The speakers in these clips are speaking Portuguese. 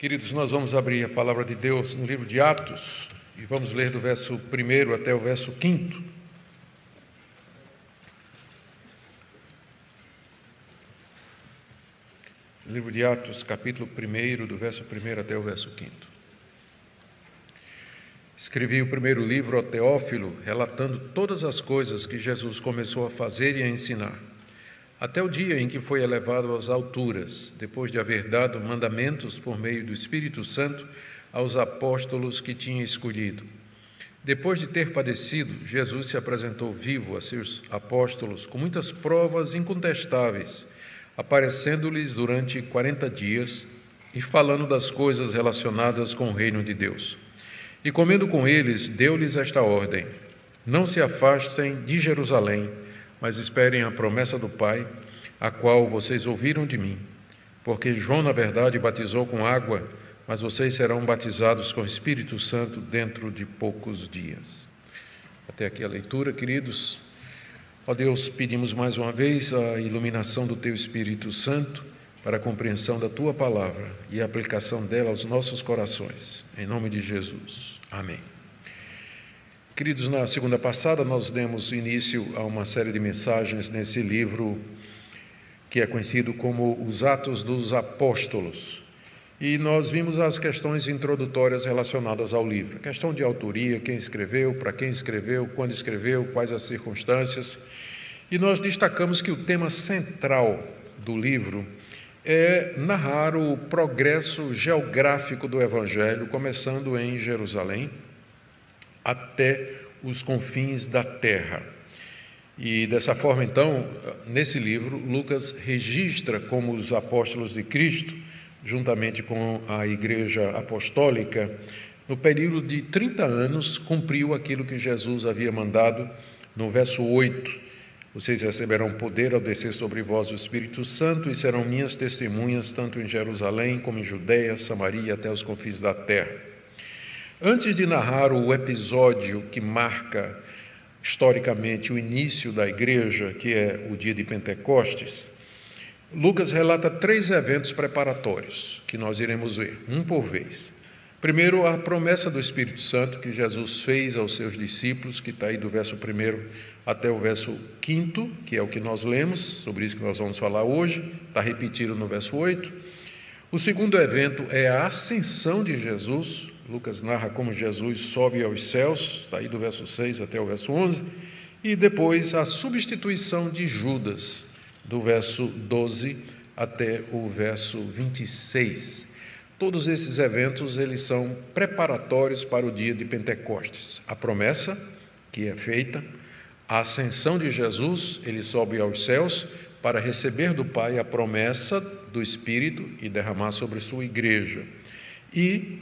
Queridos, nós vamos abrir a palavra de Deus no livro de Atos e vamos ler do verso 1 até o verso 5. Livro de Atos, capítulo 1, do verso 1 até o verso 5. Escrevi o primeiro livro ao Teófilo, relatando todas as coisas que Jesus começou a fazer e a ensinar, até o dia em que foi elevado às alturas, depois de haver dado mandamentos por meio do Espírito Santo aos apóstolos que tinha escolhido. Depois de ter padecido, Jesus se apresentou vivo a seus apóstolos com muitas provas incontestáveis, aparecendo-lhes durante 40 dias e falando das coisas relacionadas com o reino de Deus. E comendo com eles, deu-lhes esta ordem: não se afastem de Jerusalém, mas esperem a promessa do Pai, a qual vocês ouviram de mim. Porque João, na verdade, batizou com água, mas vocês serão batizados com o Espírito Santo dentro de poucos dias. Até aqui a leitura, queridos. Ó Deus, pedimos mais uma vez a iluminação do Teu Espírito Santo para a compreensão da Tua palavra e a aplicação dela aos nossos corações. Em nome de Jesus. Amém. Queridos, na segunda passada nós demos início a uma série de mensagens nesse livro que é conhecido como os Atos dos Apóstolos. E nós vimos as questões introdutórias relacionadas ao livro. A questão de autoria, quem escreveu, para quem escreveu, quando escreveu, quais as circunstâncias. E nós destacamos que o tema central do livro é narrar o progresso geográfico do Evangelho, começando em Jerusalém, até os confins da terra. E dessa forma, então, nesse livro, Lucas registra como os apóstolos de Cristo, juntamente com a Igreja Apostólica, no período de 30 anos, cumpriu aquilo que Jesus havia mandado no verso 8. Vocês receberão poder ao descer sobre vós o Espírito Santo e serão minhas testemunhas, tanto em Jerusalém como em Judeia, Samaria, até os confins da terra. Antes de narrar o episódio que marca historicamente o início da igreja, que é o dia de Pentecostes, Lucas relata 3 eventos preparatórios que nós iremos ver, um por vez. Primeiro, a promessa do Espírito Santo que Jesus fez aos seus discípulos, que está aí do verso 1 até o verso 5, que é o que nós lemos, sobre isso que nós vamos falar hoje, está repetido no verso 8. O segundo evento é a ascensão de Jesus. Lucas narra como Jesus sobe aos céus, está aí do verso 6 até o verso 11, e depois a substituição de Judas, do verso 12 até o verso 26. Todos esses eventos, eles são preparatórios para o dia de Pentecostes. A promessa que é feita, a ascensão de Jesus, ele sobe aos céus para receber do Pai a promessa do Espírito e derramar sobre sua igreja. E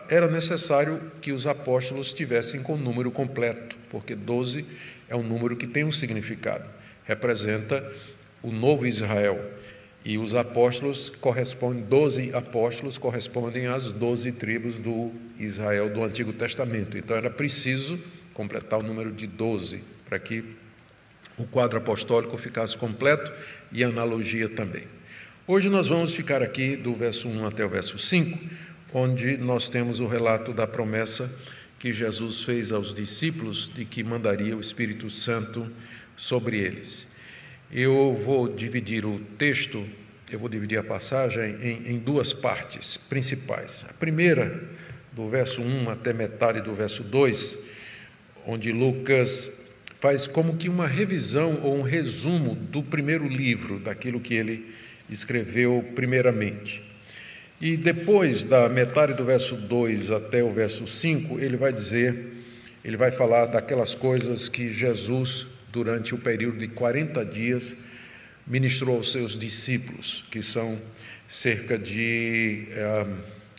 era necessário que os apóstolos estivessem com o número completo, porque 12 é um número que tem um significado, representa o novo Israel. E os apóstolos correspondem, 12 apóstolos correspondem às 12 tribos do Israel do Antigo Testamento. Então era preciso completar o número de 12, para que o quadro apostólico ficasse completo e a analogia também. Hoje nós vamos ficar aqui do verso 1 até o verso 5, onde nós temos o relato da promessa que Jesus fez aos discípulos de que mandaria o Espírito Santo sobre eles. Eu vou dividir o texto, eu vou dividir a passagem em 2 partes principais. A primeira, do verso 1 até metade do verso 2, onde Lucas faz como que uma revisão ou um resumo do primeiro livro, daquilo que ele escreveu primeiramente. E depois da metade do verso 2 até o verso 5, ele vai falar daquelas coisas que Jesus, durante o período de 40 dias, ministrou aos seus discípulos, que são cerca de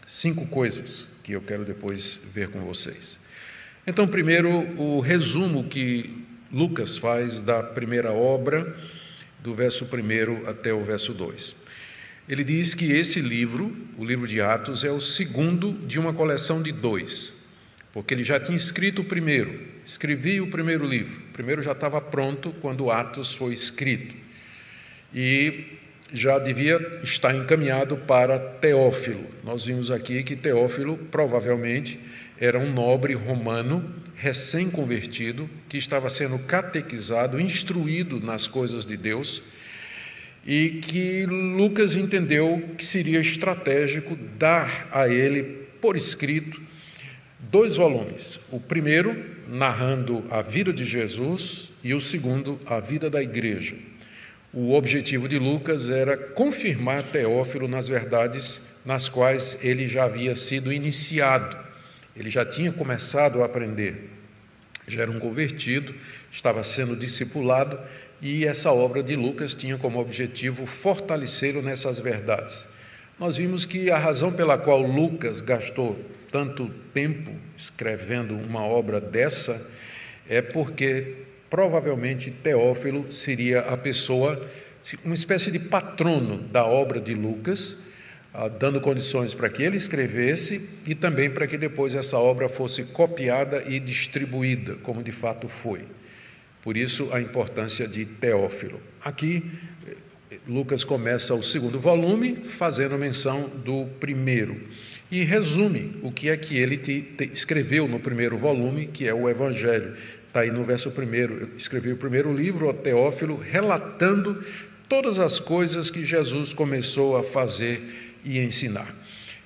5 coisas que eu quero depois ver com vocês. Então, primeiro, o resumo que Lucas faz da primeira obra, do verso 1 até o verso 2. Ele diz que esse livro, o livro de Atos, é o segundo de uma coleção de 2, porque ele já tinha escrito o primeiro, escrevi o primeiro livro, o primeiro já estava pronto quando Atos foi escrito, e já devia estar encaminhado para Teófilo. Nós vimos aqui que Teófilo provavelmente era um nobre romano recém-convertido que estava sendo catequizado, instruído nas coisas de Deus, e que Lucas entendeu que seria estratégico dar a ele, por escrito, 2 volumes. O primeiro, narrando a vida de Jesus, e o segundo, a vida da igreja. O objetivo de Lucas era confirmar Teófilo nas verdades nas quais ele já havia sido iniciado. Ele já tinha começado a aprender, já era um convertido, estava sendo discipulado, e essa obra de Lucas tinha como objetivo fortalecê-lo nessas verdades. Nós vimos que a razão pela qual Lucas gastou tanto tempo escrevendo uma obra dessa é porque provavelmente Teófilo seria a pessoa, uma espécie de patrono da obra de Lucas, dando condições para que ele escrevesse e também para que depois essa obra fosse copiada e distribuída, como de fato foi. Por isso, a importância de Teófilo. Aqui, Lucas começa o segundo volume, fazendo menção do primeiro, e resume o que é que ele escreveu no primeiro volume, que é o Evangelho. Está aí no verso 1, eu escrevi o primeiro livro, o Teófilo, relatando todas as coisas que Jesus começou a fazer e ensinar.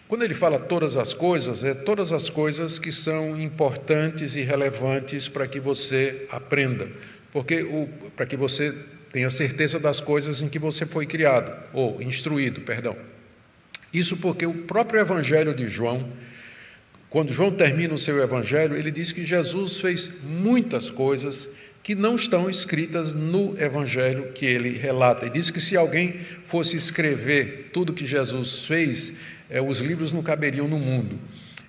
Quando ele fala todas as coisas, é todas as coisas que são importantes e relevantes para que você aprenda, para que você tenha certeza das coisas em que você foi criado, ou instruído, perdão. Isso porque o próprio Evangelho de João, quando João termina o seu Evangelho, ele diz que Jesus fez muitas coisas que não estão escritas no Evangelho que ele relata. E diz que se alguém fosse escrever tudo que Jesus fez, os livros não caberiam no mundo.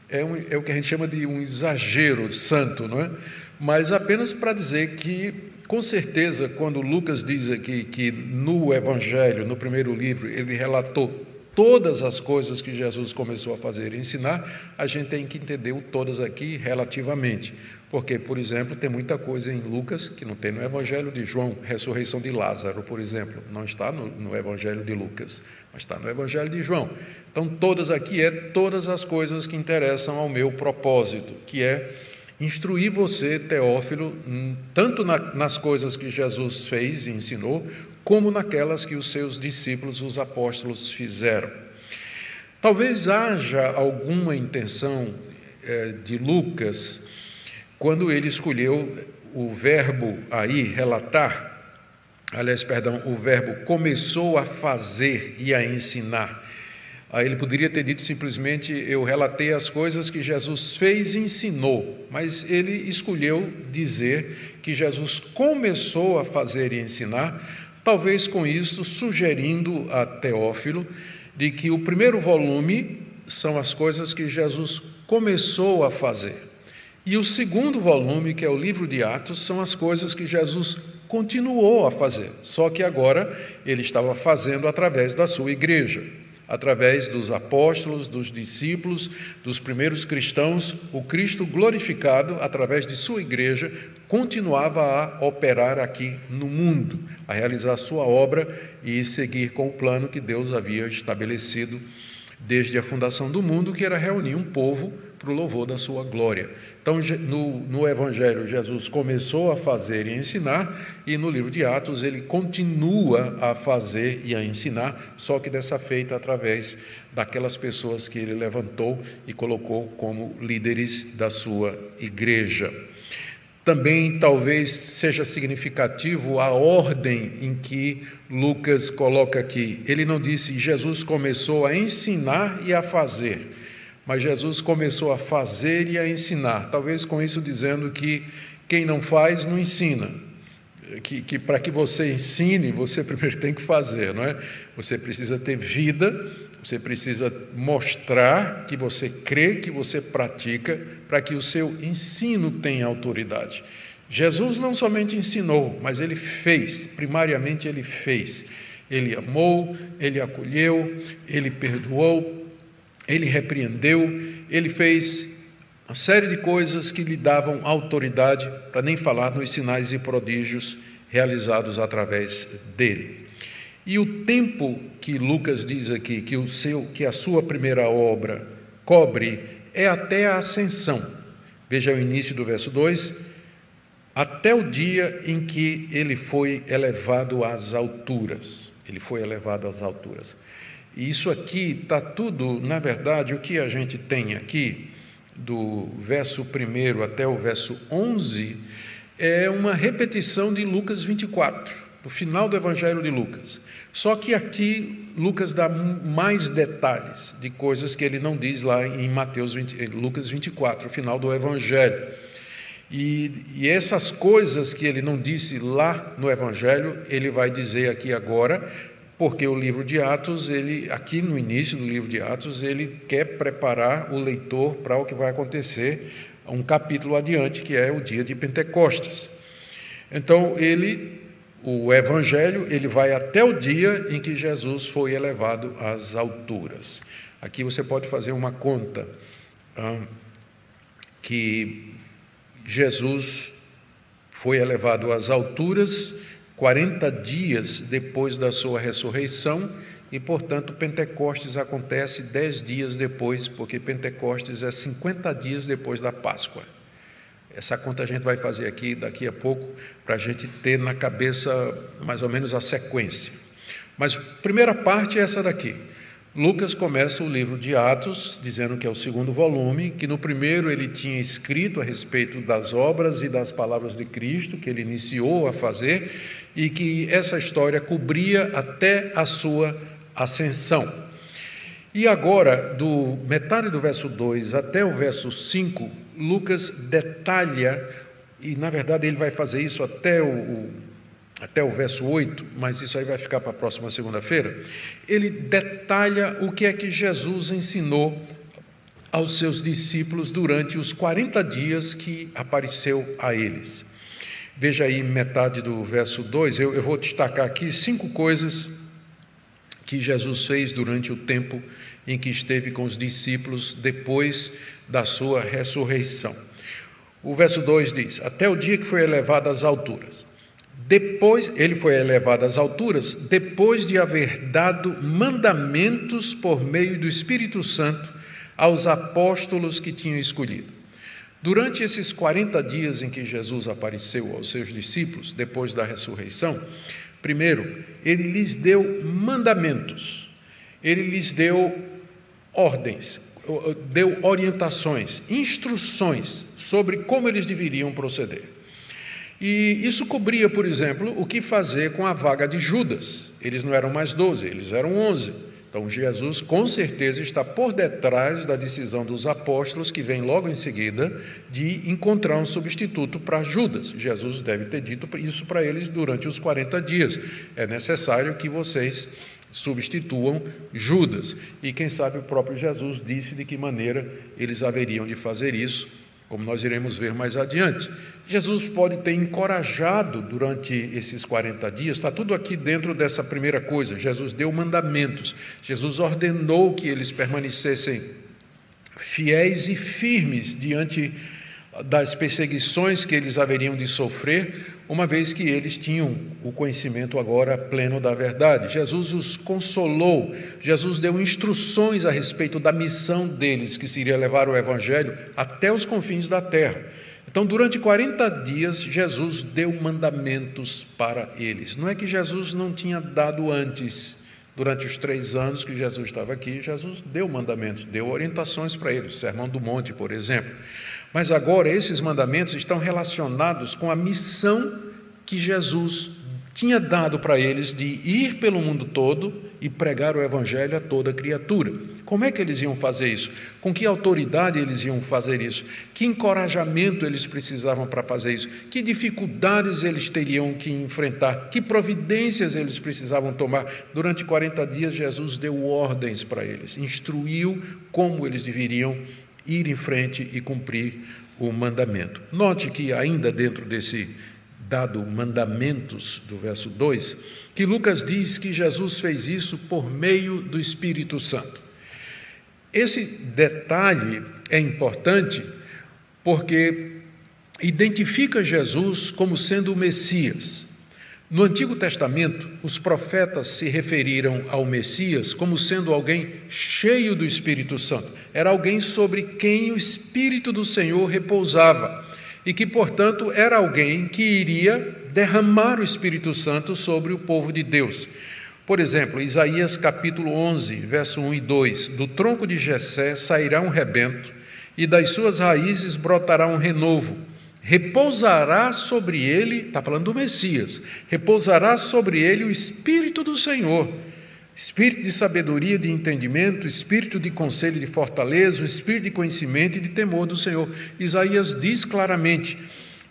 É o que a gente chama de um exagero santo, não é? Mas apenas para dizer que, com certeza, quando Lucas diz aqui que no Evangelho, no primeiro livro, ele relatou todas as coisas que Jesus começou a fazer e ensinar, a gente tem que entender o todas aqui relativamente. Porque, por exemplo, tem muita coisa em Lucas que não tem no Evangelho de João. Ressurreição de Lázaro, por exemplo, não está no Evangelho de Lucas, mas está no Evangelho de João. Então, todas aqui todas as coisas que interessam ao meu propósito, que é instruir você, Teófilo, tanto nas coisas que Jesus fez e ensinou, como naquelas que os seus discípulos, os apóstolos, fizeram. Talvez haja alguma intenção de Lucas, quando ele escolheu o verbo aí, relatar, o verbo começou a fazer e a ensinar. Aí ele poderia ter dito simplesmente, eu relatei as coisas que Jesus fez e ensinou, mas ele escolheu dizer que Jesus começou a fazer e ensinar, talvez com isso sugerindo a Teófilo de que o primeiro volume são as coisas que Jesus começou a fazer. E o segundo volume, que é o livro de Atos, são as coisas que Jesus continuou a fazer, só que agora ele estava fazendo através da sua igreja, através dos apóstolos, dos discípulos, dos primeiros cristãos. O Cristo glorificado, através de sua igreja, continuava a operar aqui no mundo, a realizar a sua obra e seguir com o plano que Deus havia estabelecido desde a fundação do mundo, que era reunir um povo para o louvor da sua glória. Então, no Evangelho, Jesus começou a fazer e a ensinar, e no livro de Atos ele continua a fazer e a ensinar, só que dessa feita através daquelas pessoas que ele levantou e colocou como líderes da sua igreja. Também talvez seja significativo a ordem em que Lucas coloca aqui. Ele não disse Jesus começou a ensinar e a fazer, mas Jesus começou a fazer e a ensinar, talvez com isso dizendo que quem não faz não ensina, que para que você ensine, você primeiro tem que fazer, não é? Você precisa ter vida, você precisa mostrar que você crê, que você pratica, para que o seu ensino tenha autoridade. Jesus não somente ensinou, mas ele fez, primariamente ele fez. Ele amou, ele acolheu, ele perdoou, ele repreendeu, ele fez uma série de coisas que lhe davam autoridade, para nem falar nos sinais e prodígios realizados através dele. E o tempo que Lucas diz aqui, que a sua primeira obra cobre, é até a ascensão. Veja o início do verso 2, até o dia em que ele foi elevado às alturas. Ele foi elevado às alturas. E isso aqui está tudo, na verdade, o que a gente tem aqui, do verso 1 até o verso 11, é uma repetição de Lucas 24, do final do Evangelho de Lucas. Só que aqui Lucas dá mais detalhes de coisas que ele não diz lá em Lucas 24, o final do Evangelho. E essas coisas que ele não disse lá no Evangelho, ele vai dizer aqui agora, porque o livro de Atos, aqui no início do livro de Atos, ele quer preparar o leitor para o que vai acontecer um capítulo adiante, que é o dia de Pentecostes. Então, o Evangelho, ele vai até o dia em que Jesus foi elevado às alturas. Aqui você pode fazer uma conta, que Jesus foi elevado às alturas 40 dias depois da sua ressurreição, e, portanto, Pentecostes acontece 10 dias depois, porque Pentecostes é 50 dias depois da Páscoa. Essa conta a gente vai fazer aqui daqui a pouco, para a gente ter na cabeça mais ou menos a sequência. Mas a primeira parte é essa daqui. Lucas começa o livro de Atos, dizendo que é o segundo volume, que no primeiro ele tinha escrito a respeito das obras e das palavras de Cristo, que ele iniciou a fazer, e que essa história cobria até a sua ascensão. E agora, do metade do verso 2 até o verso 5, Lucas detalha, e na verdade ele vai fazer isso até o verso 8, mas isso aí vai ficar para a próxima segunda-feira. Ele detalha o que é que Jesus ensinou aos seus discípulos durante os 40 dias que apareceu a eles. Veja aí metade do verso 2, eu vou destacar aqui 5 coisas que Jesus fez durante o tempo em que esteve com os discípulos depois da sua ressurreição. O verso 2 diz, até o dia que foi elevado às alturas. Depois, ele foi elevado às alturas, depois de haver dado mandamentos por meio do Espírito Santo aos apóstolos que tinham escolhido. Durante esses 40 dias em que Jesus apareceu aos seus discípulos, depois da ressurreição, primeiro, ele lhes deu mandamentos, ele lhes deu ordens, deu orientações, instruções sobre como eles deveriam proceder. E isso cobria, por exemplo, o que fazer com a vaga de Judas. Eles não eram mais 12, eles eram 11. Então, Jesus, com certeza, está por detrás da decisão dos apóstolos, que vem logo em seguida, de encontrar um substituto para Judas. Jesus deve ter dito isso para eles durante os 40 dias. É necessário que vocês substituam Judas. E, quem sabe, o próprio Jesus disse de que maneira eles haveriam de fazer isso, como nós iremos ver mais adiante. Jesus pode ter encorajado durante esses 40 dias, está tudo aqui dentro dessa primeira coisa. Jesus deu mandamentos, Jesus ordenou que eles permanecessem fiéis e firmes diante das perseguições que eles haveriam de sofrer, uma vez que eles tinham o conhecimento agora pleno da verdade. Jesus os consolou, Jesus deu instruções a respeito da missão deles, que seria levar o Evangelho até os confins da terra. Então, durante 40 dias, Jesus deu mandamentos para eles. Não é que Jesus não tinha dado antes. Durante os 3 anos que Jesus estava aqui, Jesus deu mandamentos, deu orientações para eles, Sermão do Monte, por exemplo. Mas agora esses mandamentos estão relacionados com a missão que Jesus tinha dado para eles de ir pelo mundo todo e pregar o Evangelho a toda criatura. Como é que eles iam fazer isso? Com que autoridade eles iam fazer isso? Que encorajamento eles precisavam para fazer isso? Que dificuldades eles teriam que enfrentar? Que providências eles precisavam tomar? Durante 40 dias, Jesus deu ordens para eles, instruiu como eles deveriam ir em frente e cumprir o mandamento. Note que ainda dentro desse dado mandamentos do verso 2, que Lucas diz que Jesus fez isso por meio do Espírito Santo. Esse detalhe é importante porque identifica Jesus como sendo o Messias. No Antigo Testamento, os profetas se referiram ao Messias como sendo alguém cheio do Espírito Santo. Era alguém sobre quem o Espírito do Senhor repousava e que, portanto, era alguém que iria derramar o Espírito Santo sobre o povo de Deus. Por exemplo, Isaías capítulo 11, verso 1 e 2: do tronco de Jessé sairá um rebento, e das suas raízes brotará um renovo. Repousará sobre ele, está falando do Messias, repousará sobre ele o Espírito do Senhor, Espírito de sabedoria, de entendimento, Espírito de conselho, de fortaleza, o Espírito de conhecimento e de temor do Senhor. Isaías diz claramente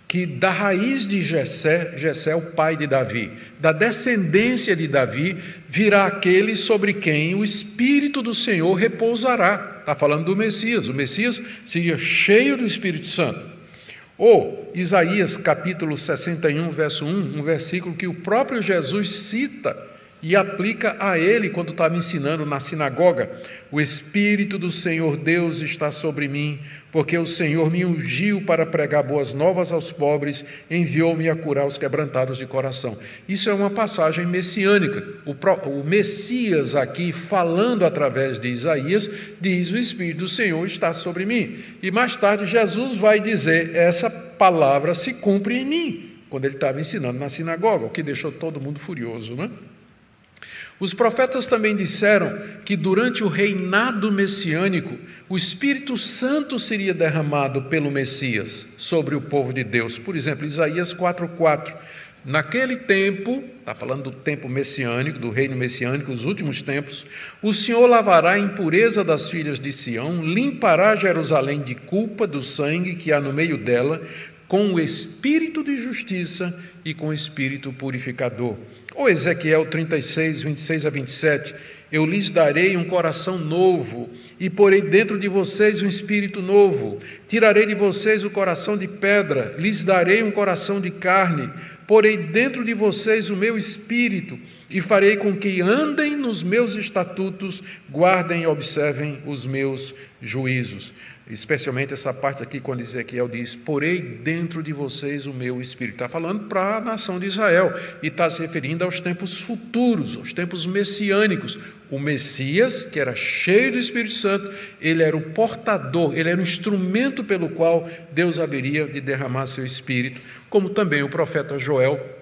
que da raiz de Jessé, Jessé é o pai de Davi, da descendência de Davi virá aquele sobre quem o Espírito do Senhor repousará. Está falando do Messias. O Messias seria cheio do Espírito Santo. Ou Isaías capítulo 61, verso 1, um versículo que o próprio Jesus cita e aplica a ele quando estava ensinando na sinagoga: o Espírito do Senhor Deus está sobre mim, porque o Senhor me ungiu para pregar boas novas aos pobres, enviou-me a curar os quebrantados de coração. Isso é uma passagem messiânica. O Messias aqui, falando através de Isaías, diz: o Espírito do Senhor está sobre mim. E mais tarde Jesus vai dizer: essa palavra se cumpre em mim, quando ele estava ensinando na sinagoga, o que deixou todo mundo furioso, né? Os profetas também disseram que durante o reinado messiânico, o Espírito Santo seria derramado pelo Messias sobre o povo de Deus. Por exemplo, Isaías 4:4. Naquele tempo, está falando do tempo messiânico, do reino messiânico, os últimos tempos, o Senhor lavará a impureza das filhas de Sião, limpará Jerusalém de culpa do sangue que há no meio dela, com o espírito de justiça e com o espírito purificador. Ou Ezequiel 36, 26 a 27, eu lhes darei um coração novo e porei dentro de vocês um espírito novo. Tirarei de vocês o coração de pedra, lhes darei um coração de carne. Porei dentro de vocês o meu espírito e farei com que andem nos meus estatutos, guardem e observem os meus juízos. Especialmente essa parte aqui, quando Ezequiel diz: porei dentro de vocês o meu espírito. Está falando para a nação de Israel e está se referindo aos tempos futuros, aos tempos messiânicos. O Messias, que era cheio do Espírito Santo, ele era o portador, ele era o instrumento pelo qual Deus haveria de derramar seu Espírito, como também o profeta Joel,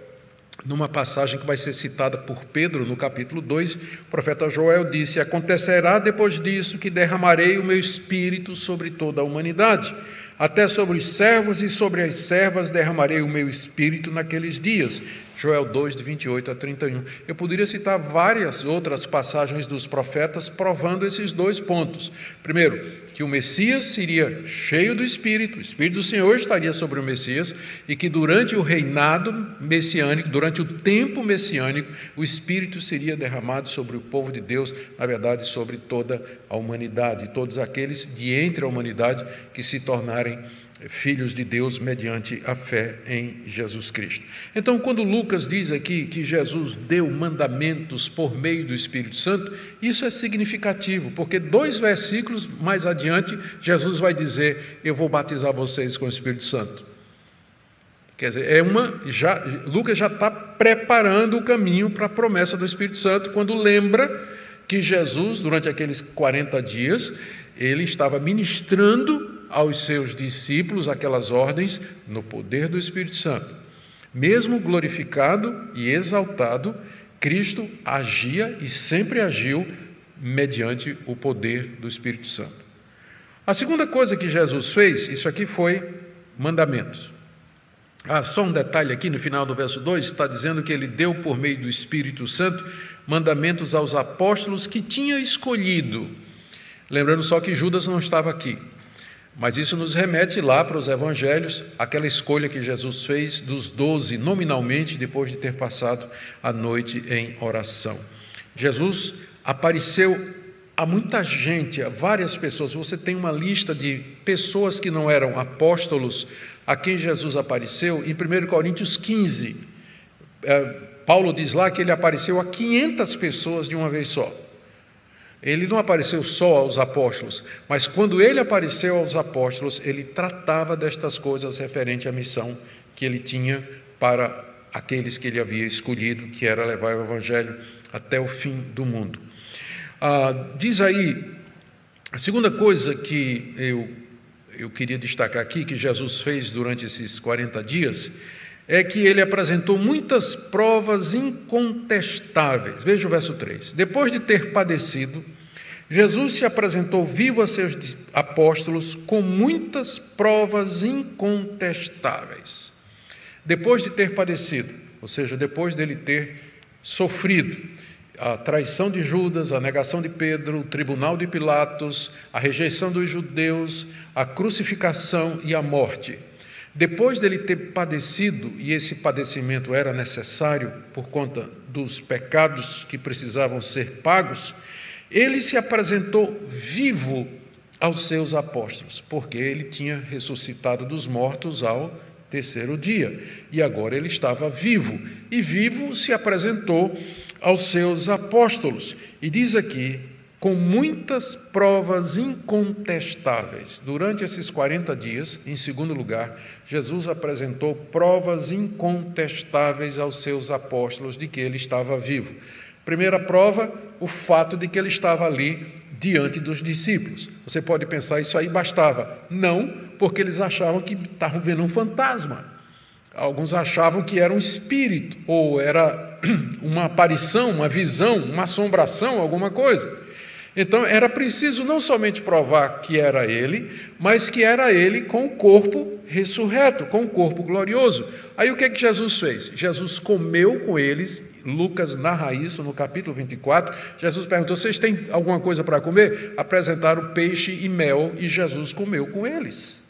numa passagem que vai ser citada por Pedro no capítulo 2, o profeta Joel disse: acontecerá depois disso que derramarei o meu espírito sobre toda a humanidade, até sobre os servos e sobre as servas derramarei o meu espírito naqueles dias. Joel 2, de 28 a 31. Eu poderia citar várias outras passagens dos profetas provando esses dois pontos. Primeiro, que o Messias seria cheio do Espírito, o Espírito do Senhor estaria sobre o Messias, e que durante o reinado messiânico, durante o tempo messiânico, o Espírito seria derramado sobre o povo de Deus, na verdade, sobre toda a humanidade, todos aqueles de entre a humanidade que se tornarem filhos de Deus mediante a fé em Jesus Cristo. Então, quando Lucas diz aqui que Jesus deu mandamentos por meio do Espírito Santo, isso é significativo, porque 2 versículos mais adiante, Jesus vai dizer: eu vou batizar vocês com o Espírito Santo. Quer dizer, Lucas já está preparando o caminho para a promessa do Espírito Santo, quando lembra que Jesus, durante aqueles 40 dias, ele estava ministrando aos seus discípulos aquelas ordens no poder do Espírito Santo. Mesmo glorificado e exaltado, Cristo agia e sempre agiu mediante o poder do Espírito Santo. A segunda coisa que Jesus fez, isso aqui foi mandamentos. Só um detalhe aqui no final do verso 2, está dizendo que ele deu por meio do Espírito Santo mandamentos aos apóstolos que tinha escolhido. Lembrando só que Judas não estava aqui. Mas isso nos remete lá para os evangelhos, aquela escolha que Jesus fez dos 12 nominalmente, depois de ter passado a noite em oração. Jesus apareceu a muita gente, a várias pessoas. Você tem uma lista de pessoas que não eram apóstolos a quem Jesus apareceu em 1 Coríntios 15. Paulo diz lá que ele apareceu a 500 pessoas de uma vez só. Ele não apareceu só aos apóstolos, mas quando ele apareceu aos apóstolos, ele tratava destas coisas referente à missão que ele tinha para aqueles que ele havia escolhido, que era levar o evangelho até o fim do mundo. Diz aí, a segunda coisa que eu queria destacar aqui, que Jesus fez durante esses 40 dias, é que ele apresentou muitas provas incontestáveis. Veja o verso 3. Depois de ter padecido, Jesus se apresentou vivo a seus apóstolos com muitas provas incontestáveis. Depois de ter padecido, ou seja, depois dele ter sofrido a traição de Judas, a negação de Pedro, o tribunal de Pilatos, a rejeição dos judeus, a crucificação e a morte. Depois dele ter padecido, e esse padecimento era necessário por conta dos pecados que precisavam ser pagos, ele se apresentou vivo aos seus apóstolos, porque ele tinha ressuscitado dos mortos ao terceiro dia, e agora ele estava vivo, e vivo se apresentou aos seus apóstolos, e diz aqui, com muitas provas incontestáveis. Durante esses 40 dias, em segundo lugar, Jesus apresentou provas incontestáveis aos seus apóstolos de que ele estava vivo. Primeira prova, o fato de que ele estava ali diante dos discípulos. Você pode pensar, isso aí bastava. Não, porque eles achavam que estavam vendo um fantasma. Alguns achavam que era um espírito, ou era uma aparição, uma visão, uma assombração, alguma coisa. Então, era preciso não somente provar que era ele, mas que era ele com o corpo ressurreto, com o corpo glorioso. Aí o que é que Jesus fez? Jesus comeu com eles, Lucas narra isso no capítulo 24, Jesus perguntou, vocês têm alguma coisa para comer? Apresentaram peixe e mel e Jesus comeu com eles.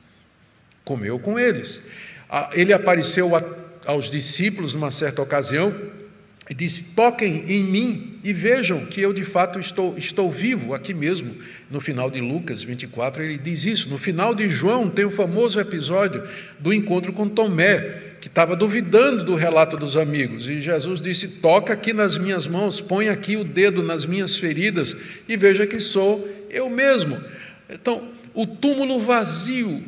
Comeu com eles. Ele apareceu aos discípulos numa certa ocasião, e disse, toquem em mim e vejam que eu de fato estou vivo, aqui mesmo, no final de Lucas 24, ele diz isso. No final de João tem o famoso episódio do encontro com Tomé, que estava duvidando do relato dos amigos, e Jesus disse, toca aqui nas minhas mãos, põe aqui o dedo nas minhas feridas, e veja que sou eu mesmo. Então, o túmulo vazio,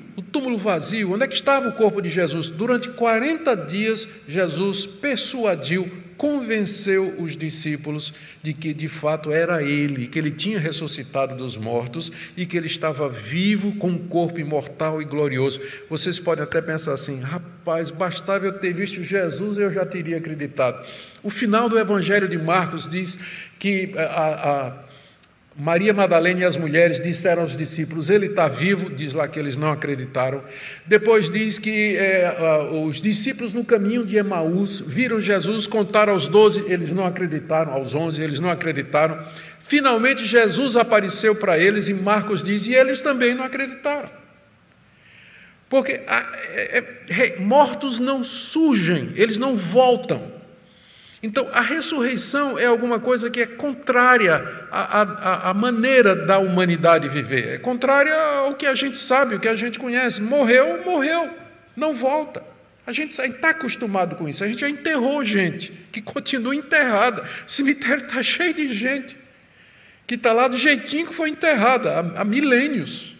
onde é que estava o corpo de Jesus? Durante 40 dias, Jesus persuadiu, convenceu os discípulos de que de fato era ele, que ele tinha ressuscitado dos mortos e que ele estava vivo com um corpo imortal e glorioso. Vocês podem até pensar assim, rapaz, bastava eu ter visto Jesus e eu já teria acreditado. O final do Evangelho de Marcos diz que Maria Madalena e as mulheres disseram aos discípulos, ele está vivo, diz lá que eles não acreditaram. Depois diz que os discípulos no caminho de Emaús viram Jesus, contaram aos 12, eles não acreditaram, aos 11, eles não acreditaram. Finalmente Jesus apareceu para eles e Marcos diz, e eles também não acreditaram. Porque mortos não surgem, eles não voltam. Então, a ressurreição é alguma coisa que é contrária à maneira da humanidade viver. É contrária ao que a gente sabe, o que a gente conhece. Morreu, não volta. A gente está acostumado com isso. A gente já enterrou gente que continua enterrada. O cemitério está cheio de gente que está lá do jeitinho que foi enterrada há milênios.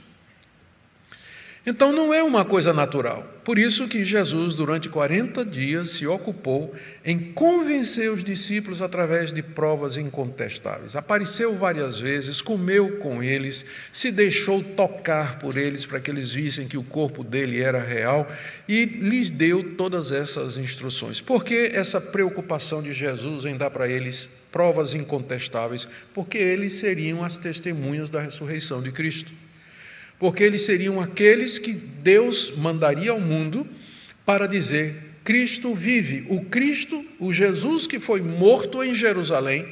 Então, não é uma coisa natural. Por isso que Jesus, durante 40 dias, se ocupou em convencer os discípulos através de provas incontestáveis. Apareceu várias vezes, comeu com eles, se deixou tocar por eles para que eles vissem que o corpo dele era real e lhes deu todas essas instruções. Por que essa preocupação de Jesus em dar para eles provas incontestáveis? Porque eles seriam as testemunhas da ressurreição de Cristo. Porque eles seriam aqueles que Deus mandaria ao mundo para dizer, Cristo vive. O Cristo, o Jesus que foi morto em Jerusalém,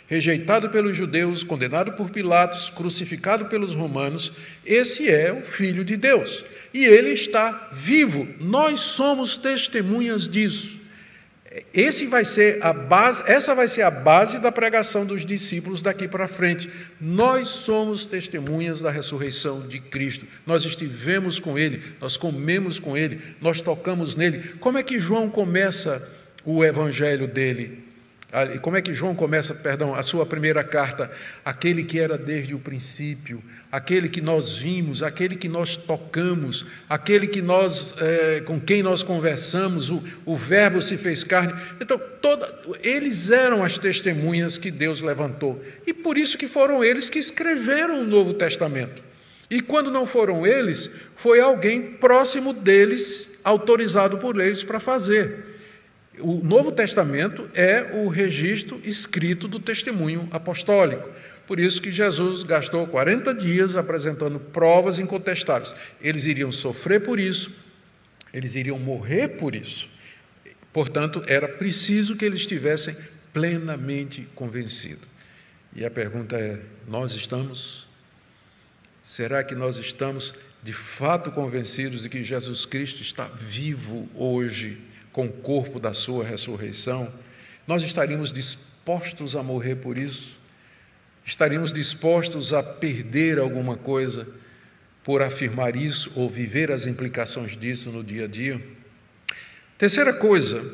rejeitado pelos judeus, condenado por Pilatos, crucificado pelos romanos, esse é o Filho de Deus. E ele está vivo. Nós somos testemunhas disso. Essa vai ser a base da pregação dos discípulos daqui para frente. Nós somos testemunhas da ressurreição de Cristo. Nós estivemos com Ele, nós comemos com Ele, nós tocamos nele. Como é que João começa o evangelho dele? Como é que João começa, a sua primeira carta? Aquele que era desde o princípio, aquele que nós vimos, aquele que nós tocamos, aquele que com quem nós conversamos, o Verbo se fez carne. Então, eles eram as testemunhas que Deus levantou. E por isso que foram eles que escreveram o Novo Testamento. E quando não foram eles, foi alguém próximo deles, autorizado por eles para fazer. O Novo Testamento é o registro escrito do testemunho apostólico. Por isso que Jesus gastou 40 dias apresentando provas incontestáveis. Eles iriam sofrer por isso, eles iriam morrer por isso. Portanto, era preciso que eles estivessem plenamente convencidos. E a pergunta é: nós estamos? Será que nós estamos de fato convencidos de que Jesus Cristo está vivo hoje, com o corpo da sua ressurreição? Nós estaríamos dispostos a morrer por isso? Estaríamos dispostos a perder alguma coisa por afirmar isso ou viver as implicações disso no dia a dia? Terceira coisa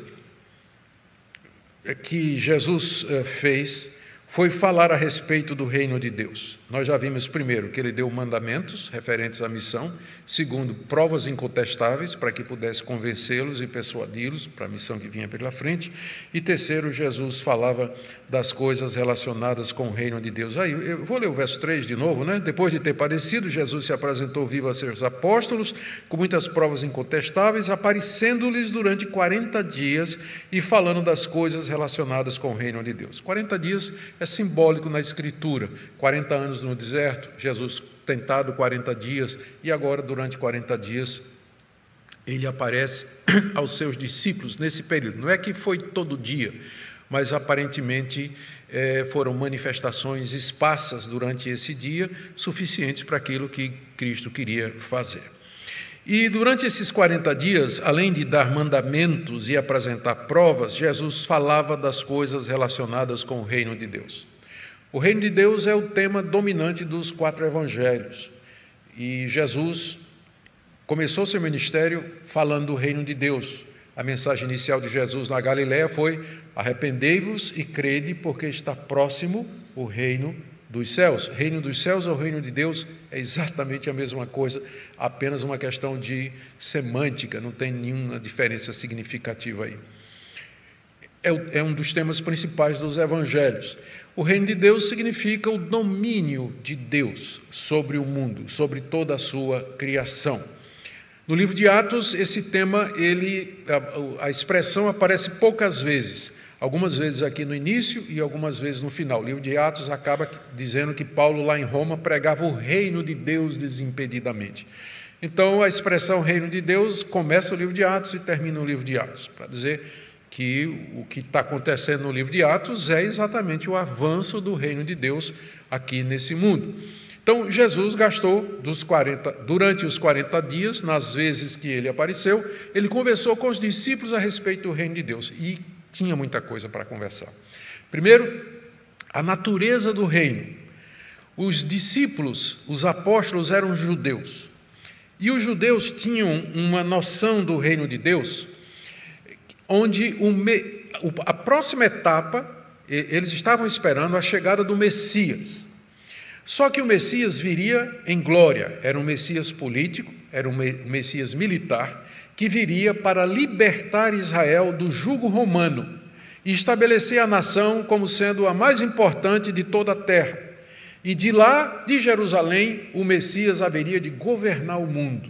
que Jesus fez foi falar a respeito do reino de Deus. Nós já vimos, primeiro, que ele deu mandamentos referentes à missão. Segundo, provas incontestáveis para que pudesse convencê-los e persuadi-los para a missão que vinha pela frente. E terceiro, Jesus falava das coisas relacionadas com o reino de Deus. Aí, eu vou ler o verso 3 de novo, né? Depois de ter padecido, Jesus se apresentou vivo a seus apóstolos, com muitas provas incontestáveis, aparecendo-lhes durante 40 dias e falando das coisas relacionadas com o reino de Deus. 40 dias é simbólico na Escritura. 40 anos no deserto, Jesus tentado 40 dias, e agora, durante 40 dias, ele aparece aos seus discípulos nesse período. Não é que foi todo dia, mas aparentemente foram manifestações esparsas durante esse dia, suficientes para aquilo que Cristo queria fazer. E durante esses 40 dias, além de dar mandamentos e apresentar provas, Jesus falava das coisas relacionadas com o reino de Deus. O reino de Deus é o tema dominante dos 4 evangelhos. E Jesus começou seu ministério falando do reino de Deus. A mensagem inicial de Jesus na Galiléia foi: arrependei-vos e crede, porque está próximo o reino dos céus. Reino dos céus ou reino de Deus é exatamente a mesma coisa, apenas uma questão de semântica, não tem nenhuma diferença significativa aí. É um dos temas principais dos evangelhos. O reino de Deus significa o domínio de Deus sobre o mundo, sobre toda a sua criação. No livro de Atos, esse tema, a expressão aparece poucas vezes, algumas vezes aqui no início e algumas vezes no final. O livro de Atos acaba dizendo que Paulo, lá em Roma, pregava o reino de Deus desimpedidamente. Então, a expressão reino de Deus começa o livro de Atos e termina o livro de Atos, para dizer que o que está acontecendo no livro de Atos é exatamente o avanço do reino de Deus aqui nesse mundo. Então, Jesus gastou durante os 40 dias, nas vezes que ele apareceu, ele conversou com os discípulos a respeito do reino de Deus, e tinha muita coisa para conversar. Primeiro, a natureza do reino. Os discípulos, os apóstolos, eram judeus, e os judeus tinham uma noção do reino de Deus, onde a próxima etapa, eles estavam esperando a chegada do Messias. Só que o Messias viria em glória, era um Messias político, era um Messias militar, que viria para libertar Israel do jugo romano e estabelecer a nação como sendo a mais importante de toda a terra. E de lá, de Jerusalém, o Messias haveria de governar o mundo.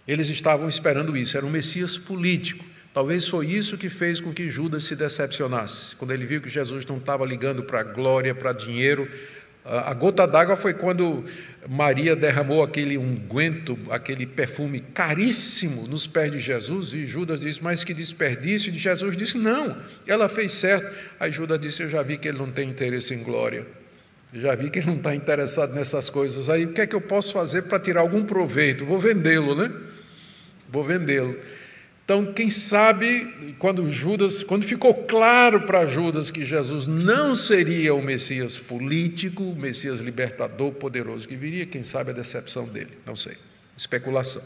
Eles estavam esperando isso, era um Messias político. Talvez foi isso que fez com que Judas se decepcionasse. Quando ele viu que Jesus não estava ligando para glória, para dinheiro. A gota d'água foi quando Maria derramou aquele unguento, aquele perfume caríssimo nos pés de Jesus, e Judas disse: mas que desperdício. E Jesus disse: não, ela fez certo. Aí Judas disse: eu já vi que ele não tem interesse em glória, já vi que ele não está interessado nessas coisas. Aí o que é que eu posso fazer para tirar algum proveito? Vou vendê-lo, né? Vou vendê-lo. Então, quem sabe, quando ficou claro para Judas que Jesus não seria o Messias político, o Messias libertador, poderoso que viria, quem sabe a decepção dele, não sei, especulação.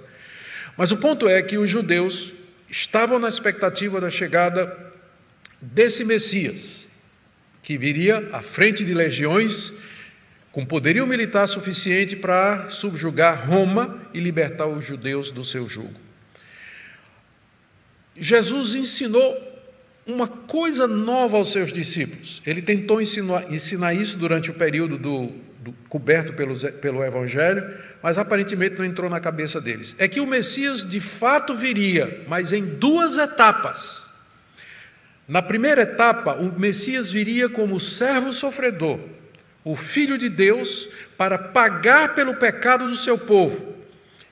Mas o ponto é que os judeus estavam na expectativa da chegada desse Messias, que viria à frente de legiões, com poderio militar suficiente para subjugar Roma e libertar os judeus do seu jugo. Jesus ensinou uma coisa nova aos seus discípulos. Ele tentou ensinar isso durante o período coberto pelo Evangelho, mas aparentemente não entrou na cabeça deles. É que o Messias de fato viria, mas em duas etapas. Na primeira etapa, o Messias viria como servo sofredor, o Filho de Deus, para pagar pelo pecado do seu povo.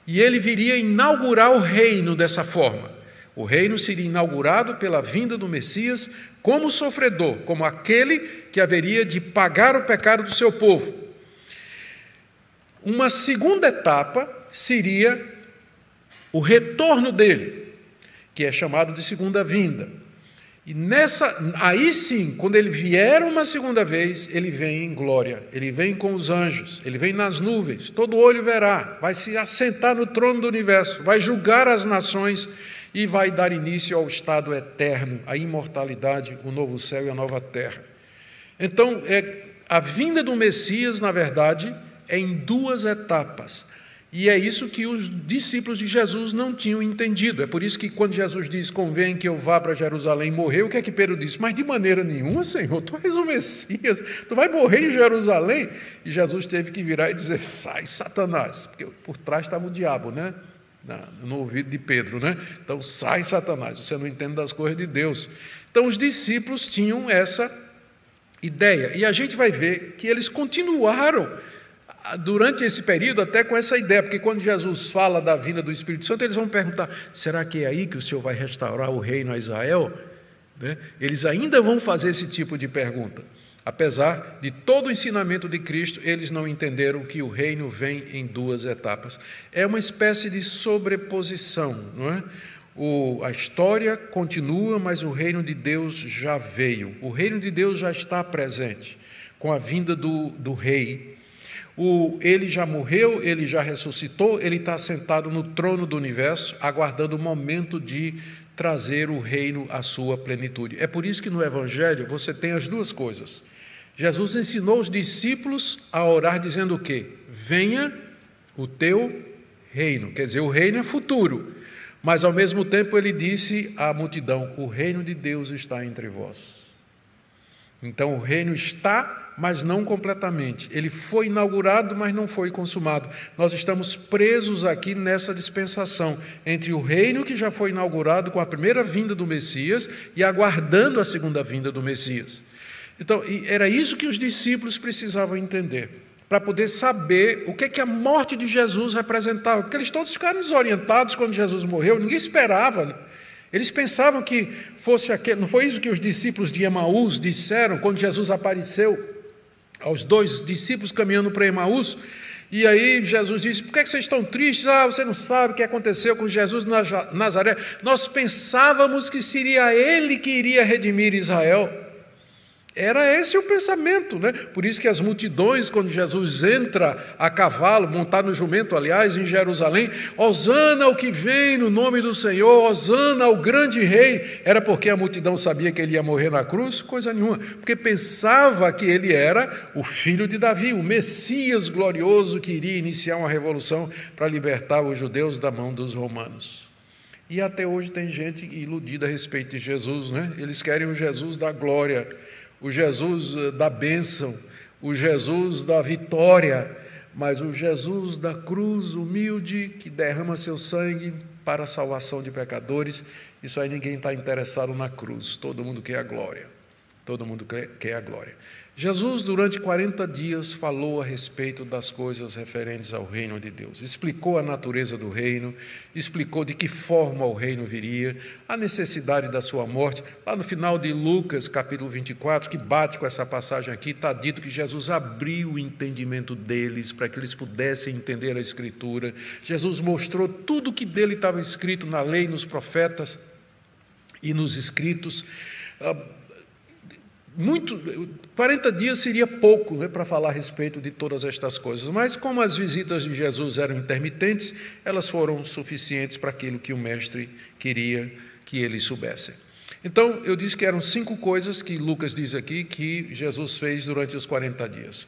E ele viria inaugurar o reino dessa forma. O reino seria inaugurado pela vinda do Messias como sofredor, como aquele que haveria de pagar o pecado do seu povo. Uma segunda etapa seria o retorno dele, que é chamado de segunda vinda. E aí sim, quando ele vier uma segunda vez, ele vem em glória, ele vem com os anjos, ele vem nas nuvens, todo olho verá, vai se assentar no trono do universo, vai julgar as nações e vai dar início ao estado eterno, a imortalidade, o novo céu e a nova terra. Então, a vinda do Messias, na verdade, é em duas etapas. E é isso que os discípulos de Jesus não tinham entendido. É por isso que quando Jesus diz, convém que eu vá para Jerusalém morrer, o que é que Pedro disse? Mas de maneira nenhuma, Senhor, tu és o Messias, tu vai morrer em Jerusalém? E Jesus teve que virar e dizer, sai, Satanás, porque por trás estava o diabo, né? No ouvido de Pedro, né? Então, sai, Satanás, você não entende das coisas de Deus. Então, os discípulos tinham essa ideia, e a gente vai ver que eles continuaram durante esse período até com essa ideia, porque quando Jesus fala da vinda do Espírito Santo, eles vão perguntar, será que é aí que o Senhor vai restaurar o reino a Israel? Né? Eles ainda vão fazer esse tipo de pergunta. Apesar de todo o ensinamento de Cristo, eles não entenderam que o reino vem em duas etapas. É uma espécie de sobreposição, não é? A história continua, mas o reino de Deus já veio. O reino de Deus já está presente com a vinda do rei. Ele já morreu, ele já ressuscitou, ele está sentado no trono do universo, aguardando o momento de trazer o reino à sua plenitude. É por isso que no Evangelho você tem as duas coisas. Jesus ensinou os discípulos a orar dizendo o quê? Venha o teu reino. Quer dizer, o reino é futuro. Mas ao mesmo tempo ele disse à multidão, o reino de Deus está entre vós. Então o reino está, mas não completamente. Ele foi inaugurado, mas não foi consumado. Nós estamos presos aqui nessa dispensação entre o reino que já foi inaugurado com a primeira vinda do Messias e aguardando a segunda vinda do Messias. Então, era isso que os discípulos precisavam entender, para poder saber o que a morte de Jesus representava, porque eles todos ficaram desorientados quando Jesus morreu, ninguém esperava, né? Eles pensavam que fosse aquele, não foi isso que os discípulos de Emaús disseram quando Jesus apareceu aos dois discípulos caminhando para Emaús, e aí Jesus disse, por que vocês estão tristes? Você não sabe o que aconteceu com Jesus de Nazaré, nós pensávamos que seria ele que iria redimir Israel. Era esse o pensamento, né? Por isso que as multidões, quando Jesus entra a cavalo, montado no jumento, aliás, em Jerusalém, Hosana ao que vem no nome do Senhor, Hosana ao grande rei, era porque a multidão sabia que ele ia morrer na cruz? Coisa nenhuma, porque pensava que ele era o filho de Davi, o Messias glorioso que iria iniciar uma revolução para libertar os judeus da mão dos romanos. E até hoje tem gente iludida a respeito de Jesus, né? Eles querem o Jesus da glória, o Jesus da bênção, o Jesus da vitória, mas o Jesus da cruz humilde que derrama seu sangue para a salvação de pecadores, isso aí ninguém está interessado na cruz, todo mundo quer a glória, todo mundo quer a glória. Jesus, durante 40 dias, falou a respeito das coisas referentes ao reino de Deus. Explicou a natureza do reino, explicou de que forma o reino viria, a necessidade da sua morte. Lá no final de Lucas, capítulo 24, que bate com essa passagem aqui, está dito que Jesus abriu o entendimento deles para que eles pudessem entender a Escritura. Jesus mostrou tudo o que dele estava escrito na lei, nos profetas e nos escritos. 40 dias seria pouco, né, para falar a respeito de todas estas coisas, mas como as visitas de Jesus eram intermitentes, elas foram suficientes para aquilo que o mestre queria que eles soubessem. Então, eu disse que eram 5 coisas que Lucas diz aqui que Jesus fez durante os 40 dias.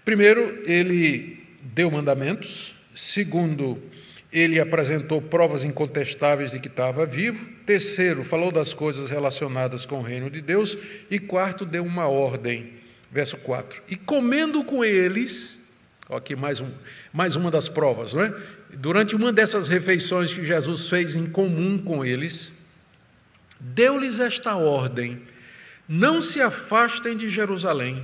Primeiro, ele deu mandamentos. Segundo, ele apresentou provas incontestáveis de que estava vivo. Terceiro, falou das coisas relacionadas com o reino de Deus. E quarto, deu uma ordem. Verso 4. E comendo com eles, aqui mais uma das provas, não é? Durante uma dessas refeições que Jesus fez em comum com eles, deu-lhes esta ordem: não se afastem de Jerusalém,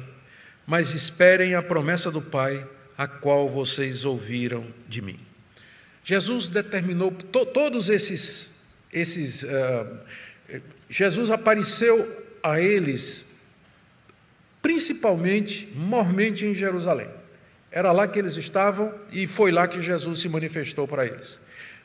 mas esperem a promessa do Pai, a qual vocês ouviram de mim. Jesus determinou todos esses Jesus apareceu a eles, principalmente, mormente em Jerusalém. Era lá que eles estavam e foi lá que Jesus se manifestou para eles.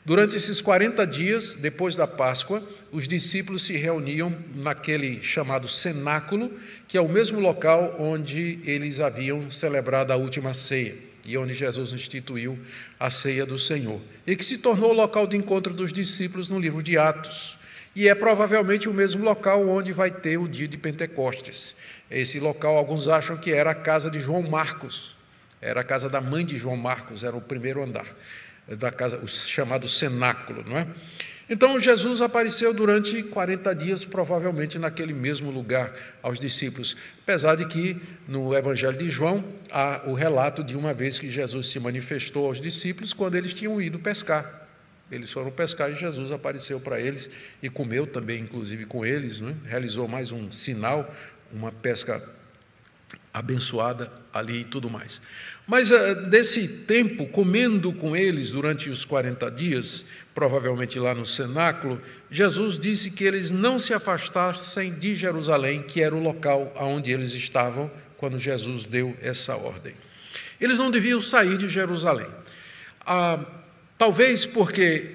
Durante esses 40 dias, depois da Páscoa, os discípulos se reuniam naquele chamado cenáculo, que é o mesmo local onde eles haviam celebrado a última ceia e onde Jesus instituiu a ceia do Senhor, e que se tornou o local de encontro dos discípulos no livro de Atos. E é provavelmente o mesmo local onde vai ter o dia de Pentecostes. Esse local, alguns acham que era a casa de João Marcos, era a casa da mãe de João Marcos, era o primeiro andar da casa, o chamado cenáculo, não é? Então, Jesus apareceu durante 40 dias, provavelmente naquele mesmo lugar, aos discípulos, apesar de que no Evangelho de João há o relato de uma vez que Jesus se manifestou aos discípulos quando eles tinham ido pescar. Eles foram pescar e Jesus apareceu para eles e comeu também, inclusive, com eles, não é? Realizou mais um sinal, uma pesca abençoada ali e tudo mais. Mas desse tempo, comendo com eles durante os 40 dias, provavelmente lá no cenáculo, Jesus disse que eles não se afastassem de Jerusalém, que era o local onde eles estavam quando Jesus deu essa ordem. Eles não deviam sair de Jerusalém. Talvez porque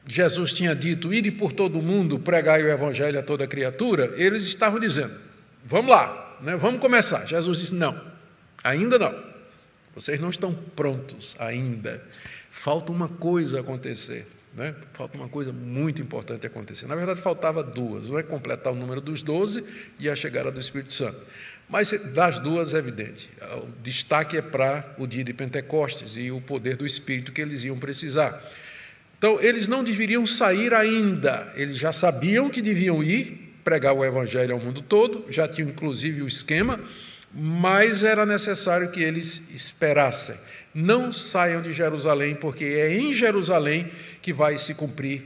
Jesus tinha dito, ide por todo o mundo, pregai o evangelho a toda criatura, eles estavam dizendo, vamos lá, né? Vamos começar. Jesus disse, não, ainda não. Vocês não estão prontos ainda. Falta uma coisa acontecer, né? Falta uma coisa muito importante acontecer. Na verdade, faltava 2. Não é completar o número dos 12 e a chegada do Espírito Santo. Mas das 2 é evidente. O destaque é para o dia de Pentecostes e o poder do Espírito que eles iam precisar. Então, eles não deveriam sair ainda. Eles já sabiam que deviam ir pregar o Evangelho ao mundo todo, já tinham inclusive o esquema, mas era necessário que eles esperassem. Não saiam de Jerusalém, porque é em Jerusalém que vai se cumprir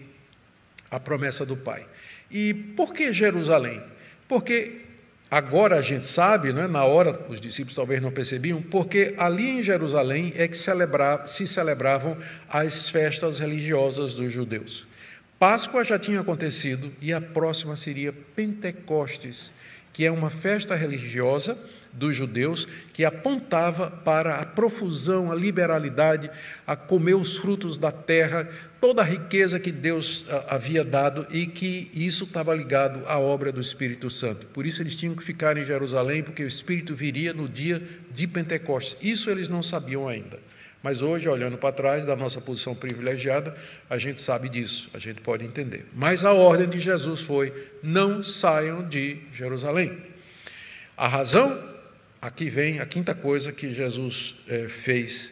a promessa do Pai. E por que Jerusalém? Porque agora a gente sabe, né, na hora os discípulos talvez não percebiam, porque ali em Jerusalém é que se celebravam as festas religiosas dos judeus. Páscoa já tinha acontecido e a próxima seria Pentecostes, que é uma festa religiosa dos judeus que apontava para a profusão, a liberalidade, a comer os frutos da terra, toda a riqueza que Deus havia dado e que isso estava ligado à obra do Espírito Santo. Por isso eles tinham que ficar em Jerusalém, porque o Espírito viria no dia de Pentecostes. Isso eles não sabiam ainda. Mas hoje, olhando para trás da nossa posição privilegiada, a gente sabe disso, a gente pode entender. Mas a ordem de Jesus foi, não saiam de Jerusalém. A razão, aqui vem a 5ª coisa que Jesus fez.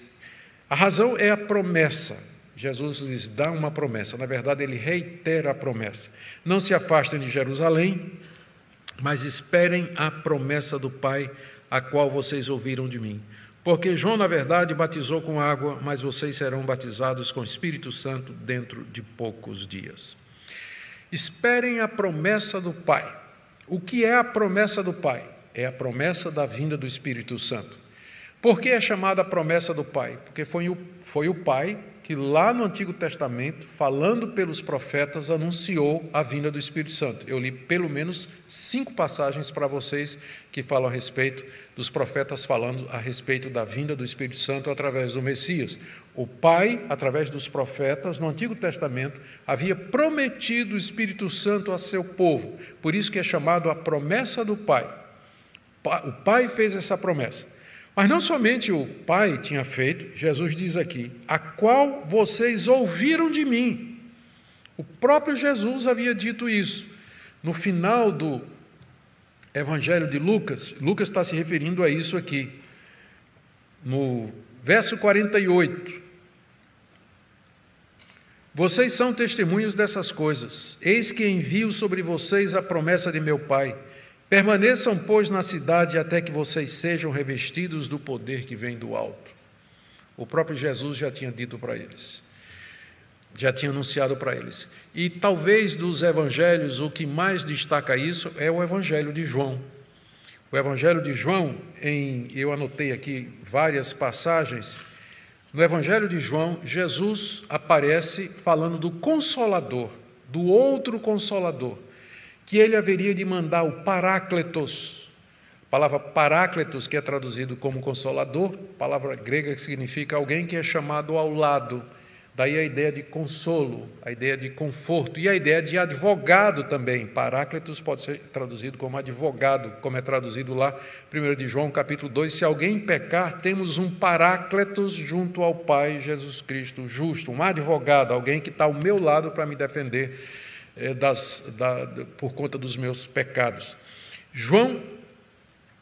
A razão é a promessa. Jesus lhes dá uma promessa. Na verdade, ele reitera a promessa. Não se afastem de Jerusalém, mas esperem a promessa do Pai, a qual vocês ouviram de mim. Porque João, na verdade, batizou com água, mas vocês serão batizados com o Espírito Santo dentro de poucos dias. Esperem a promessa do Pai. O que é a promessa do Pai? É a promessa da vinda do Espírito Santo. Por que é chamada a promessa do Pai? Porque foi o Pai que lá no Antigo Testamento, falando pelos profetas, anunciou a vinda do Espírito Santo. Eu li pelo menos 5 passagens para vocês que falam a respeito dos profetas falando a respeito da vinda do Espírito Santo através do Messias. O Pai, através dos profetas, no Antigo Testamento, havia prometido o Espírito Santo a seu povo. Por isso que é chamado a promessa do Pai. O Pai fez essa promessa. Mas não somente o Pai tinha feito, Jesus diz aqui, a qual vocês ouviram de mim. O próprio Jesus havia dito isso. No final do Evangelho de Lucas, Lucas está se referindo a isso aqui. No verso 48, vocês são testemunhas dessas coisas. Eis que envio sobre vocês a promessa de meu Pai. Permaneçam, pois, na cidade até que vocês sejam revestidos do poder que vem do alto. O próprio Jesus já tinha dito para eles, já tinha anunciado para eles. E talvez dos evangelhos o que mais destaca isso é o Evangelho de João. O Evangelho de João, eu anotei aqui várias passagens. No Evangelho de João, Jesus aparece falando do Consolador, do outro Consolador, que ele haveria de mandar o Parácletos. A palavra Parácletos, que é traduzido como Consolador, palavra grega que significa alguém que é chamado ao lado. Daí a ideia de consolo, a ideia de conforto e a ideia de advogado também. Parácletos pode ser traduzido como advogado, como é traduzido lá, 1 de João, capítulo 2. Se alguém pecar, temos um Parácletos junto ao Pai, Jesus Cristo, justo, um advogado, alguém que está ao meu lado para me defender por conta dos meus pecados. João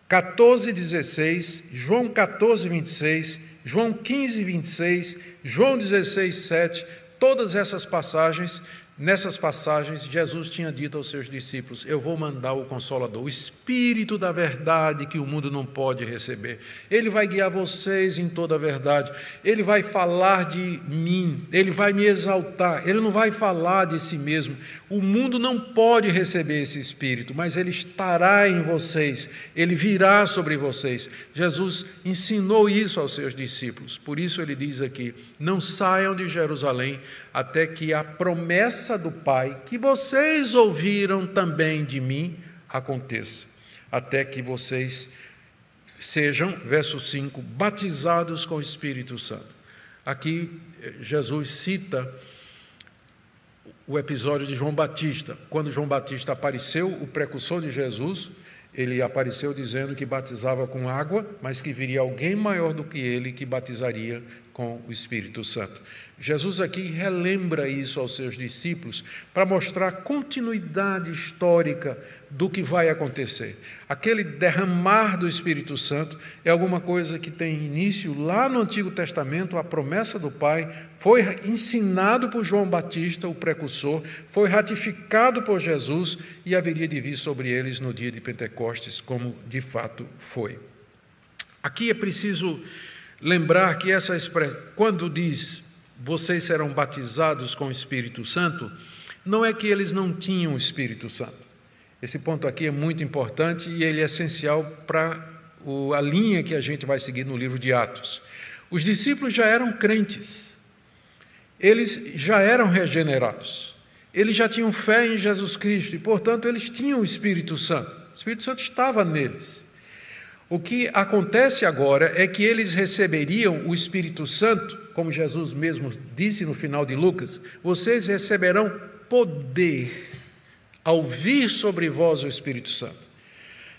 14:16, João 14:26, João 15:26, João 16:7, todas essas passagens, nessas passagens, Jesus tinha dito aos seus discípulos: eu vou mandar o Consolador, o Espírito da verdade que o mundo não pode receber. Ele vai guiar vocês em toda a verdade, ele vai falar de mim, ele vai me exaltar, ele não vai falar de si mesmo. O mundo não pode receber esse Espírito, mas ele estará em vocês, ele virá sobre vocês. Jesus ensinou isso aos seus discípulos, por isso ele diz aqui: não saiam de Jerusalém até que a promessa do Pai, que vocês ouviram também de mim, aconteça, até que vocês sejam, verso 5, batizados com o Espírito Santo. Aqui Jesus cita o episódio de João Batista. Quando João Batista apareceu, o precursor de Jesus, ele apareceu dizendo que batizava com água, mas que viria alguém maior do que ele que batizaria com o Espírito Santo. Jesus aqui relembra isso aos seus discípulos para mostrar a continuidade histórica do que vai acontecer. Aquele derramar do Espírito Santo é alguma coisa que tem início lá no Antigo Testamento, a promessa do Pai, foi ensinado por João Batista, o precursor, foi ratificado por Jesus e haveria de vir sobre eles no dia de Pentecostes, como de fato foi. Aqui é preciso lembrar que essa expressão, quando diz vocês serão batizados com o Espírito Santo, não é que eles não tinham o Espírito Santo. Esse ponto aqui é muito importante e ele é essencial para a linha que a gente vai seguir no livro de Atos. Os discípulos já eram crentes, eles já eram regenerados, eles já tinham fé em Jesus Cristo e, portanto, eles tinham o Espírito Santo. O Espírito Santo estava neles. O que acontece agora é que eles receberiam o Espírito Santo, como Jesus mesmo disse no final de Lucas: vocês receberão poder ao vir sobre vós o Espírito Santo.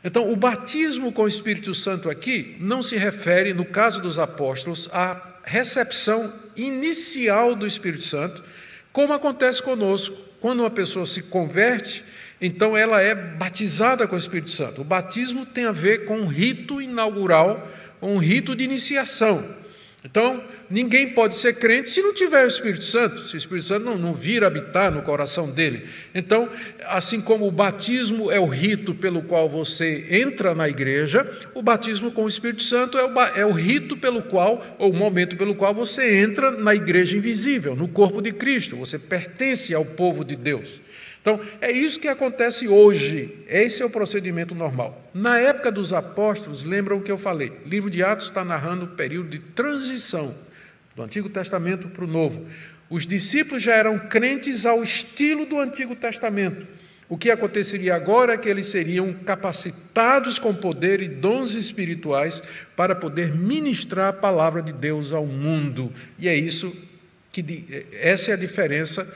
Então, o batismo com o Espírito Santo aqui não se refere, no caso dos apóstolos, à recepção inicial do Espírito Santo, como acontece conosco. Quando uma pessoa se converte, então ela é batizada com o Espírito Santo. O batismo tem a ver com um rito inaugural, um rito de iniciação. Então, ninguém pode ser crente se não tiver o Espírito Santo, se o Espírito Santo não vir habitar no coração dele. Então, assim como o batismo é o rito pelo qual você entra na igreja, o batismo com o Espírito Santo é o rito pelo qual, ou o momento pelo qual você entra na igreja invisível, no corpo de Cristo, você pertence ao povo de Deus. Então, é isso que acontece hoje, esse é o procedimento normal. Na época dos apóstolos, lembram o que eu falei, o livro de Atos está narrando o período de transição do Antigo Testamento para o Novo. Os discípulos já eram crentes ao estilo do Antigo Testamento. O que aconteceria agora é que eles seriam capacitados com poder e dons espirituais para poder ministrar a palavra de Deus ao mundo. E é isso essa é a diferença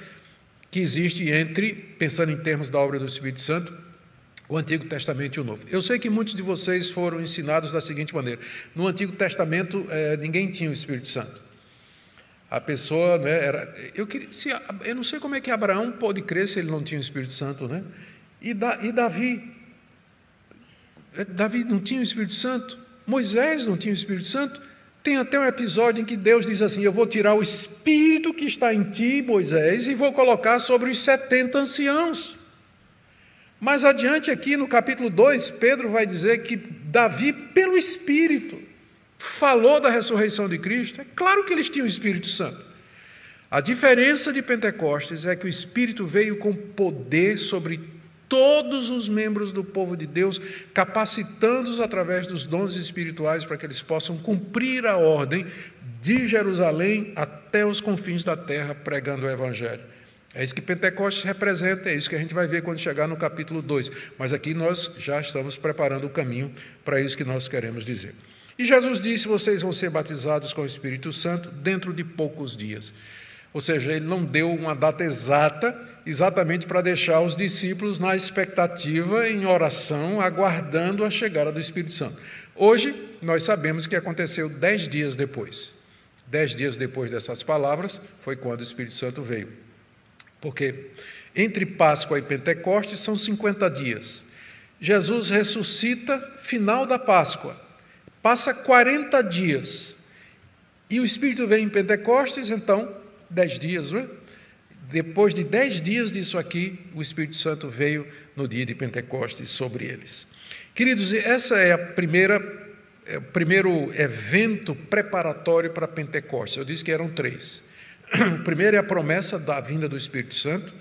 que existe entre, pensando em termos da obra do Espírito Santo, o Antigo Testamento e o Novo. Eu sei que muitos de vocês foram ensinados da seguinte maneira: no Antigo Testamento ninguém tinha o Espírito Santo. A pessoa, né, eu não sei como é que Abraão pôde crer se ele não tinha o Espírito Santo, né? E Davi não tinha o Espírito Santo, Moisés não tinha o Espírito Santo. Tem até um episódio em que Deus diz assim: eu vou tirar o Espírito que está em ti, Moisés, e vou colocar sobre os 70 anciãos. Mais adiante aqui no capítulo 2, Pedro vai dizer que Davi, pelo Espírito, falou da ressurreição de Cristo. É claro que eles tinham o Espírito Santo. A diferença de Pentecostes é que o Espírito veio com poder sobre todos os membros do povo de Deus, capacitando-os através dos dons espirituais para que eles possam cumprir a ordem de Jerusalém até os confins da terra, pregando o Evangelho. É isso que Pentecostes representa, é isso que a gente vai ver quando chegar no capítulo 2. Mas aqui nós já estamos preparando o caminho para isso que nós queremos dizer. E Jesus disse: vocês vão ser batizados com o Espírito Santo dentro de poucos dias. Ou seja, ele não deu uma data exata, exatamente para deixar os discípulos na expectativa, em oração, aguardando a chegada do Espírito Santo. Hoje, nós sabemos que aconteceu 10 dias depois. 10 dias depois dessas palavras, foi quando o Espírito Santo veio. Porque entre Páscoa e Pentecostes são 50 dias. Jesus ressuscita final da Páscoa. Passa 40 dias. E o Espírito vem em Pentecostes, então, 10 dias, não é? Depois de 10 dias disso aqui, o Espírito Santo veio no dia de Pentecostes sobre eles. Queridos, essa é o primeiro evento preparatório para Pentecostes. Eu disse que eram 3. O primeiro é a promessa da vinda do Espírito Santo.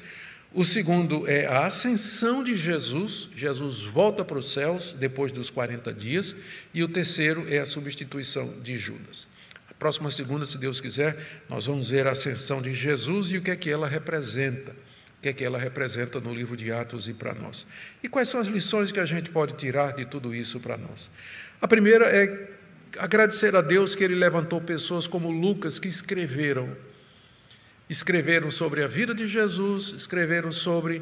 O segundo é a ascensão de Jesus. Jesus volta para os céus depois dos 40 dias. E o terceiro é a substituição de Judas. Próxima segunda, se Deus quiser, nós vamos ver a ascensão de Jesus e o que é que ela representa. O que é que ela representa no livro de Atos e para nós. E quais são as lições que a gente pode tirar de tudo isso para nós? A primeira é agradecer a Deus que Ele levantou pessoas como Lucas, que escreveram sobre a vida de Jesus, escreveram sobre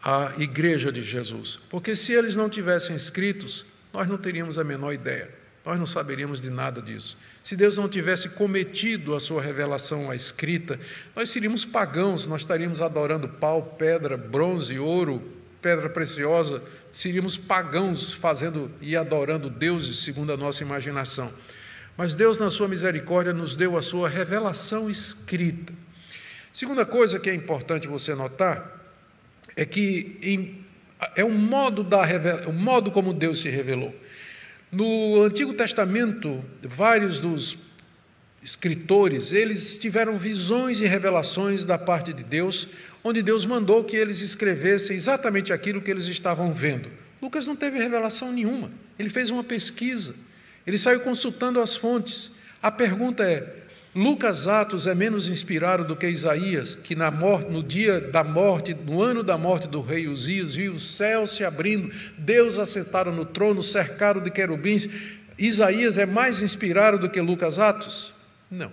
a igreja de Jesus. Porque se eles não tivessem escritos, nós não teríamos a menor ideia. Nós não saberíamos de nada disso. Se Deus não tivesse cometido a sua revelação à escrita, nós seríamos pagãos, nós estaríamos adorando pau, pedra, bronze, ouro, pedra preciosa, seríamos pagãos fazendo e adorando deuses segundo a nossa imaginação. Mas Deus, na sua misericórdia, nos deu a sua revelação escrita. Segunda coisa que é importante você notar é que é o modo como Deus se revelou. No Antigo Testamento, vários dos escritores, eles tiveram visões e revelações da parte de Deus, onde Deus mandou que eles escrevessem exatamente aquilo que eles estavam vendo. Lucas não teve revelação nenhuma, ele fez uma pesquisa, ele saiu consultando as fontes. A pergunta é: Lucas Atos é menos inspirado do que Isaías, que no dia da morte, no ano da morte do rei Uzias, viu o céu se abrindo, Deus assentado no trono, cercado de querubins? Isaías é mais inspirado do que Lucas Atos? Não.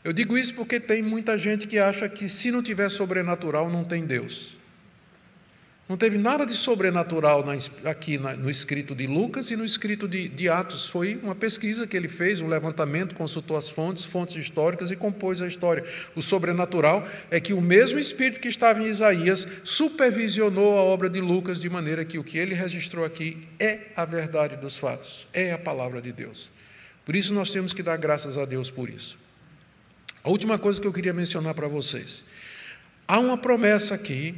Eu digo isso porque tem muita gente que acha que se não tiver sobrenatural, não tem Deus. Não teve nada de sobrenatural aqui no escrito de Lucas e no escrito de Atos. Foi uma pesquisa que ele fez, um levantamento, consultou as fontes históricas e compôs a história. O sobrenatural é que o mesmo Espírito que estava em Isaías supervisionou a obra de Lucas, de maneira que o que ele registrou aqui é a verdade dos fatos, é a palavra de Deus. Por isso nós temos que dar graças a Deus por isso. A última coisa que eu queria mencionar para vocês. Há uma promessa aqui,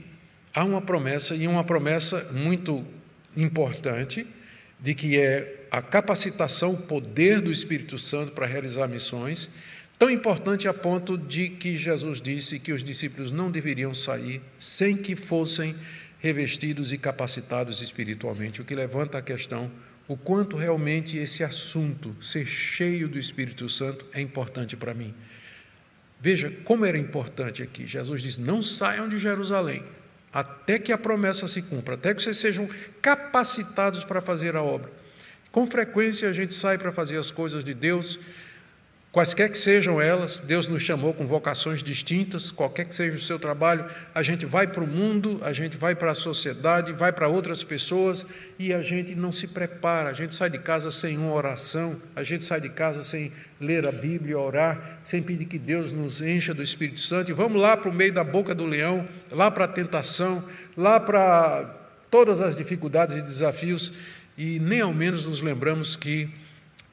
e uma promessa muito importante, de que é a capacitação, o poder do Espírito Santo para realizar missões, tão importante a ponto de que Jesus disse que os discípulos não deveriam sair sem que fossem revestidos e capacitados espiritualmente, o que levanta a questão o quanto realmente esse assunto, ser cheio do Espírito Santo, é importante para mim. Veja como era importante aqui. Jesus diz: não saiam de Jerusalém, até que a promessa se cumpra, até que vocês sejam capacitados para fazer a obra. Com frequência a gente sai para fazer as coisas de Deus, quaisquer que sejam elas. Deus nos chamou com vocações distintas, qualquer que seja o seu trabalho, a gente vai para o mundo, a gente vai para a sociedade, vai para outras pessoas e a gente não se prepara, a gente sai de casa sem uma oração, a gente sai de casa sem ler a Bíblia, orar, sem pedir que Deus nos encha do Espírito Santo e vamos lá para o meio da boca do leão, lá para a tentação, lá para todas as dificuldades e desafios, e nem ao menos nos lembramos que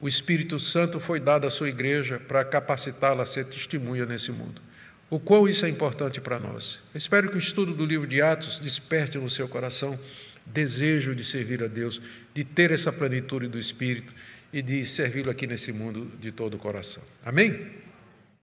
o Espírito Santo foi dado à sua igreja para capacitá-la a ser testemunha nesse mundo. O quão isso é importante para nós. Eu espero que o estudo do livro de Atos desperte no seu coração desejo de servir a Deus, de ter essa plenitude do Espírito e de servi-lo aqui nesse mundo de todo o coração. Amém?